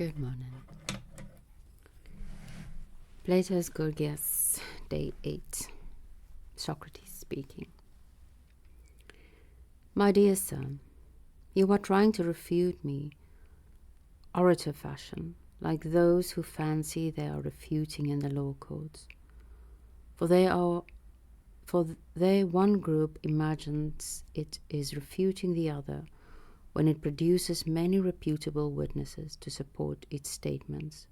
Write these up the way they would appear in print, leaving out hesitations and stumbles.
Good morning. Plato's Gorgias, Day 8. Socrates speaking. My dear son, you are trying to refute me, orator fashion, like those who fancy they are refuting in the law courts. For they one group imagines it is refuting the other when it produces many reputable witnesses to support its statements,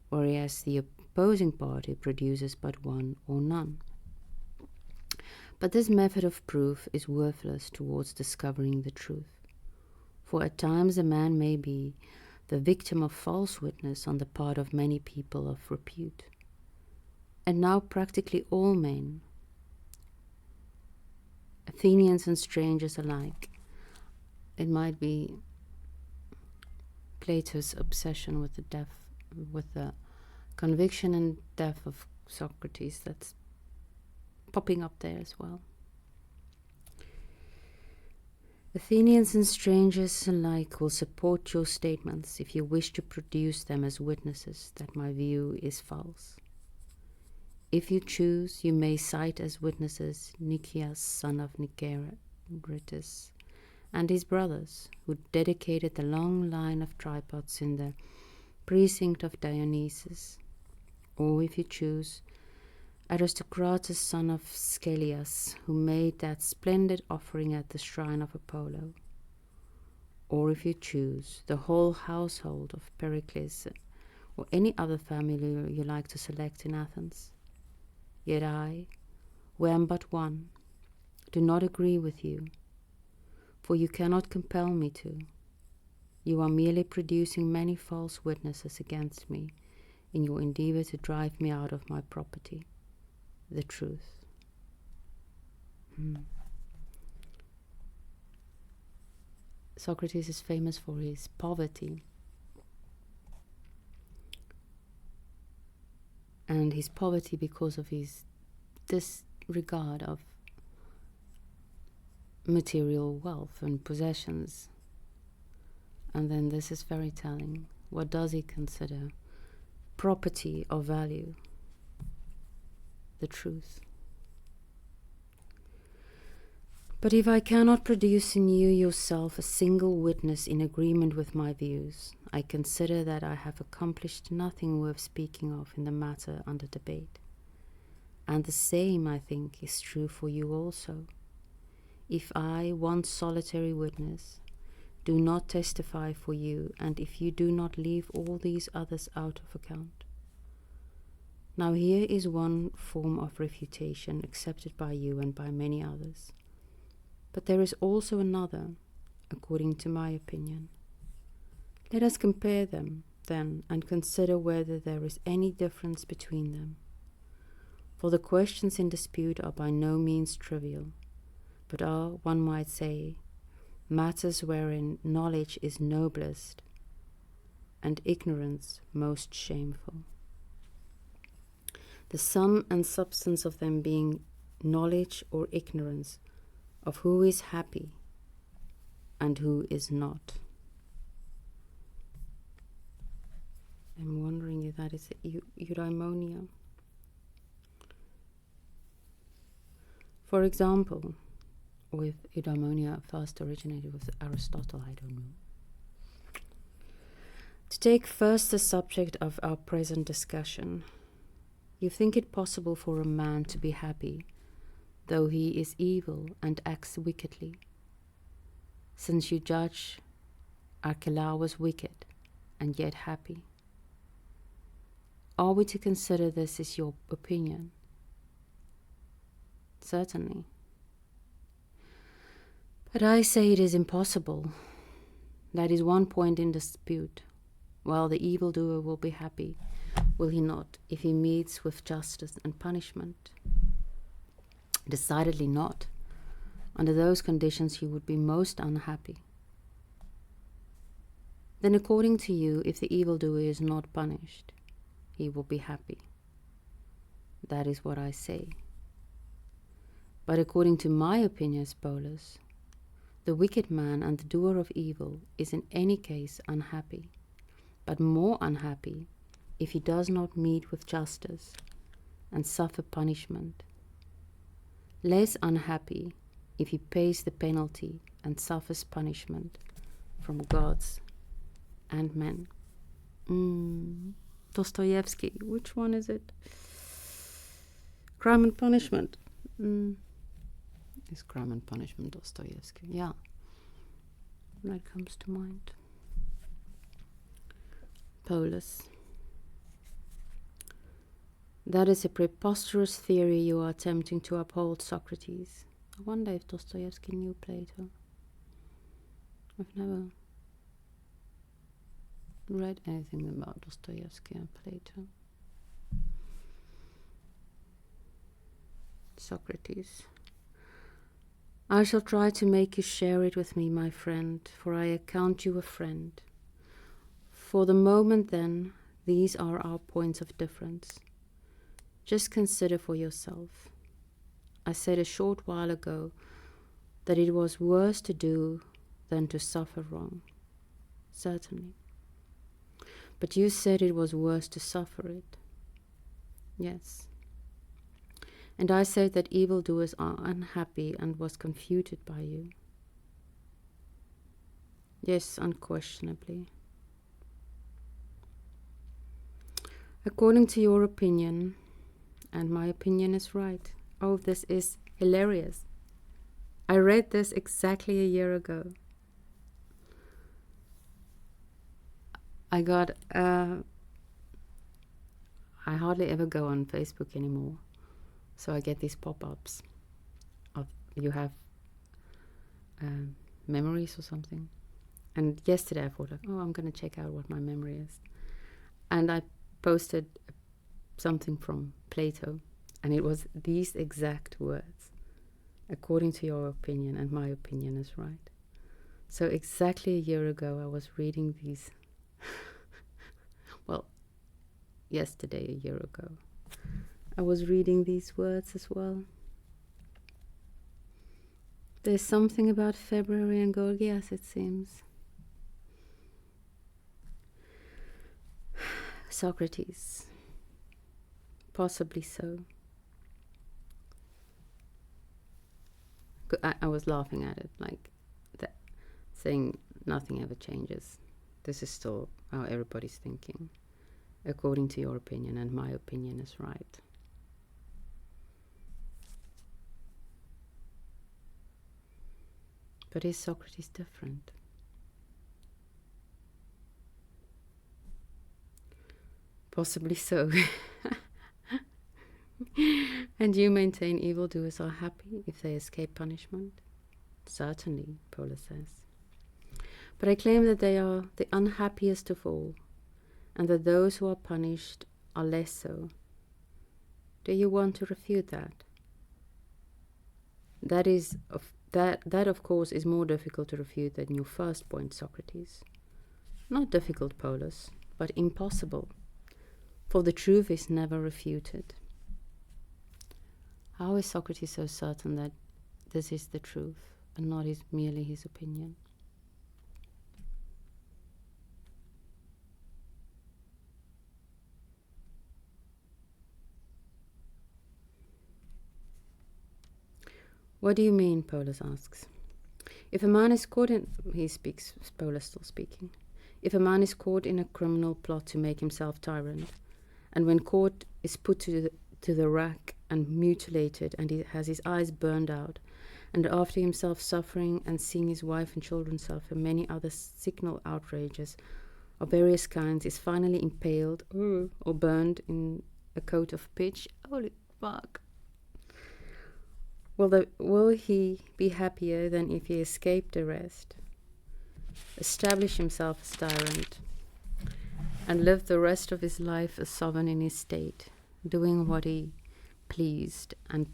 whereas the opposing party produces but one or none. But this method of proof is worthless towards discovering the truth, for at times a man may be the victim of false witness on the part of many people of repute. And now practically all men, Athenians and strangers alike, it might be Plato's obsession with the conviction and death of Socrates that's popping up there as well. Athenians and strangers alike will support your statements if you wish to produce them as witnesses that my view is false. If you choose, you may cite as witnesses Nicias, son of Niceratus, and his brothers, who dedicated the long line of tripods in the precinct of Dionysus. Or, if you choose, Aristocratus, son of Scalias, who made that splendid offering at the shrine of Apollo. Or, if you choose, the whole household of Pericles, or any other family you like to select in Athens. Yet I, who am but one, do not agree with you, for you cannot compel me to. You are merely producing many false witnesses against me in your endeavor to drive me out of my property, the truth. Socrates is famous for his poverty, and his poverty because of his disregard of material wealth and possessions. And then this is very telling. What does he consider property of value? The truth. But if I cannot produce in you yourself a single witness in agreement with my views, I consider that I have accomplished nothing worth speaking of in the matter under debate. And the same, I think, is true for you also. If I, one solitary witness, do not testify for you, and if you do not leave all these others out of account. Now here is one form of refutation accepted by you and by many others. But there is also another, according to my opinion. Let us compare them, then, and consider whether there is any difference between them. For the questions in dispute are by no means trivial, but are, one might say, matters wherein knowledge is noblest and ignorance most shameful. The sum and substance of them being knowledge or ignorance of who is happy and who is not. I'm wondering if that is eudaimonia. For example, with eudaimonia first originated with Aristotle, I don't know. To take first the subject of our present discussion, you think it possible for a man to be happy, though he is evil and acts wickedly, since you judge Archelaus wicked and yet happy. Are we to consider this as your opinion? Certainly. But I say it is impossible. That is one point in dispute. While the evildoer will be happy, will he not, if he meets with justice and punishment? Decidedly not. Under those conditions he would be most unhappy. Then according to you, if the evildoer is not punished, he will be happy. That is what I say. But according to my opinion, Polus, the wicked man and the doer of evil is in any case unhappy, but more unhappy if he does not meet with justice and suffer punishment, less unhappy if he pays the penalty and suffers punishment from gods and men. Dostoevsky, which one is it? Crime and Punishment. Is Crime and Punishment Dostoevsky? Yeah, that comes to mind. Polus. That is a preposterous theory you are attempting to uphold, Socrates. I wonder if Dostoevsky knew Plato. I've never read anything about Dostoevsky and Plato. Socrates. I shall try to make you share it with me, my friend, for I account you a friend. For the moment, then, these are our points of difference. Just consider for yourself. I said a short while ago that it was worse to do than to suffer wrong. Certainly. But you said it was worse to suffer it. Yes. And I said that evildoers are unhappy and was confuted by you. Yes, unquestionably. According to your opinion, and my opinion is right. Oh, this is hilarious. I read this exactly a year ago. I hardly ever go on Facebook anymore. So I get these pop-ups of you have memories or something. And yesterday I thought, like, oh, I'm going to check out what my memory is. And I posted something from Plato, and it was these exact words. According to your opinion, and my opinion is right. So exactly a year ago I was reading these. Well, yesterday, a year ago, I was reading these words as well. There's something about February and Gorgias, it seems. Socrates. Possibly so. I was laughing at it, like that, saying nothing ever changes. This is still how everybody's thinking. According to your opinion, and my opinion is right. But is Socrates different? Possibly so. And you maintain evildoers are happy if they escape punishment? Certainly, Polus says. But I claim that they are the unhappiest of all, and that those who are punished are less so. Do you want to refute that? That of course is more difficult to refute than your first point, Socrates. Not difficult, Polus, but impossible, for the truth is never refuted. How is Socrates so certain that this is the truth and not merely his opinion? What do you mean? Polus asks. If a man is caught in... Polus still speaking. If a man is caught in a criminal plot to make himself tyrant, and when caught is put to the rack and mutilated, and he has his eyes burned out, and after himself suffering and seeing his wife and children suffer many other signal outrages of various kinds, is finally impaled or burned in a coat of pitch, holy fuck. Will he be happier than if he escaped arrest, established himself as tyrant, and lived the rest of his life as sovereign in his state, doing what he pleased, and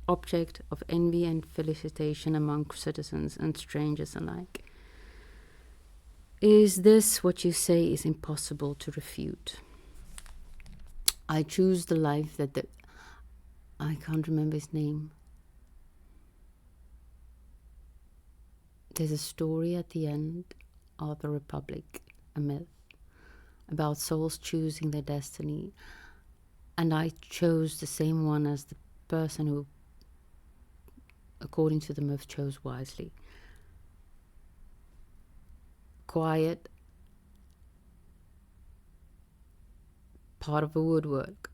object of envy and felicitation among citizens and strangers alike? Is this what you say is impossible to refute? I choose the life that I can't remember his name. There's a story at the end of the Republic, a myth, about souls choosing their destiny, and I chose the same one as the person who, according to the myth, chose wisely. Quiet, part of the woodwork.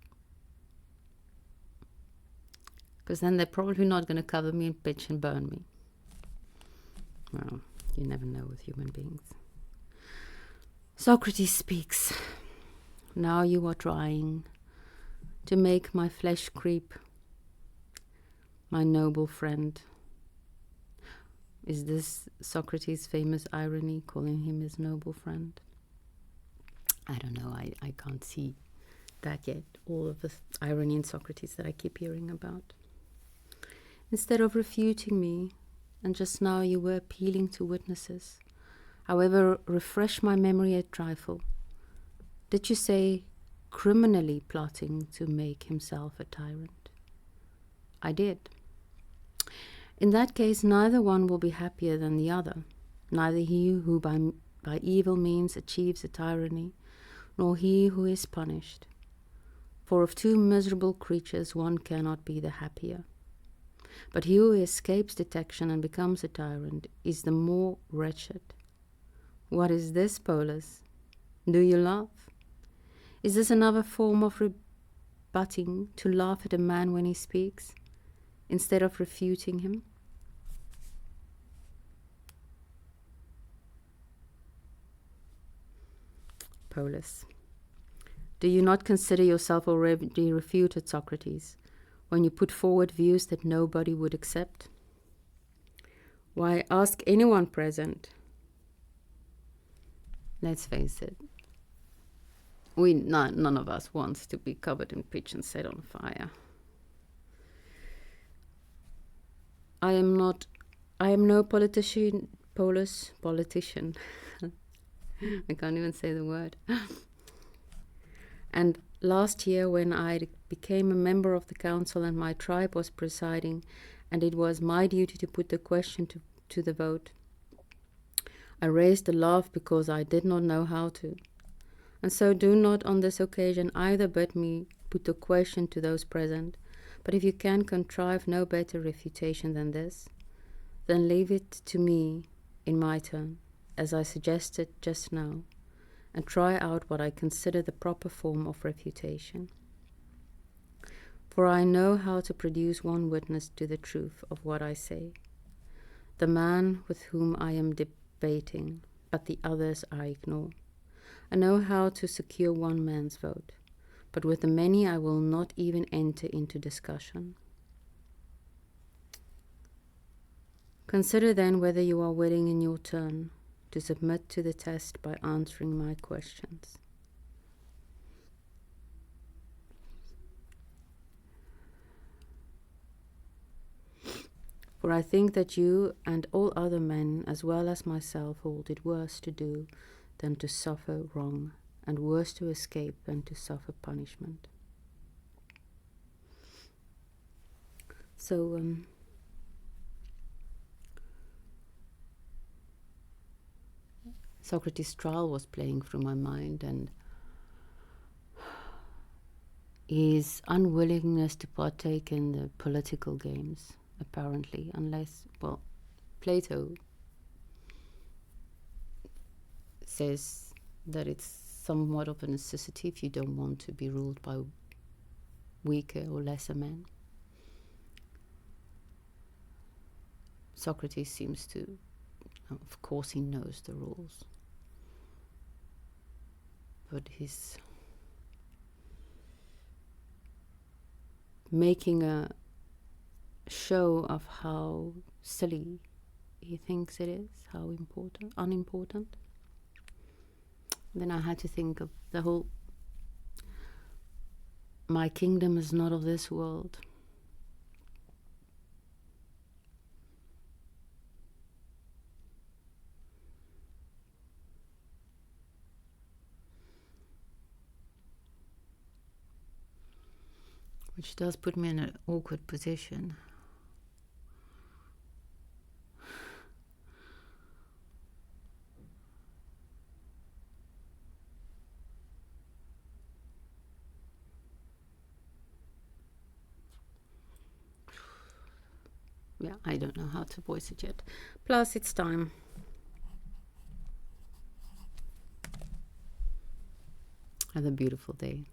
Because then they're probably not going to cover me in pitch and burn me. Well, you never know with human beings. Socrates speaks. Now you are trying to make my flesh creep, my noble friend. Is this Socrates' famous irony, calling him his noble friend? I don't know, I can't see that yet, all of the irony in Socrates that I keep hearing about. Instead of refuting me, and just now you were appealing to witnesses, however, refresh my memory a trifle. Did you say criminally plotting to make himself a tyrant? I did. In that case, neither one will be happier than the other, neither he who by evil means achieves a tyranny, nor he who is punished. For of two miserable creatures one cannot be the happier. But he who escapes detection and becomes a tyrant is the more wretched. What is this, Polus? Do you laugh? Is this another form of rebutting, to laugh at a man when he speaks, instead of refuting him? Polus. Do you not consider yourself already refuted, Socrates, when you put forward views that nobody would accept? Why, ask anyone present. Let's face it, none of us wants to be covered in pitch and set on fire. I am no politician, Polus, politician. I can't even say the word. And last year, when I became a member of the council and my tribe was presiding, and it was my duty to put the question to the vote, I raised a laugh because I did not know how to. And so do not on this occasion either bid me put the question to those present, but if you can contrive no better refutation than this, then leave it to me in my turn, as I suggested just now, and try out what I consider the proper form of refutation. For I know how to produce one witness to the truth of what I say, the man with whom I am debating, but the others I ignore. I know how to secure one man's vote, but with the many I will not even enter into discussion. Consider then whether you are willing in your turn to submit to the test by answering my questions. For I think that you and all other men, as well as myself, hold it worse to do than to suffer wrong, and worse to escape than to suffer punishment. So, Socrates' trial was playing through my mind, and his unwillingness to partake in the political games, apparently, unless, well, Plato says that it's somewhat of a necessity if you don't want to be ruled by weaker or lesser men. Socrates seems to, of course he knows the rules, but he's making a show of how silly he thinks it is, how unimportant. Then I had to think of the whole, my kingdom is not of this world. Which does put me in an awkward position. yeah, I don't know how to voice it yet. Plus, it's time. Have a beautiful day.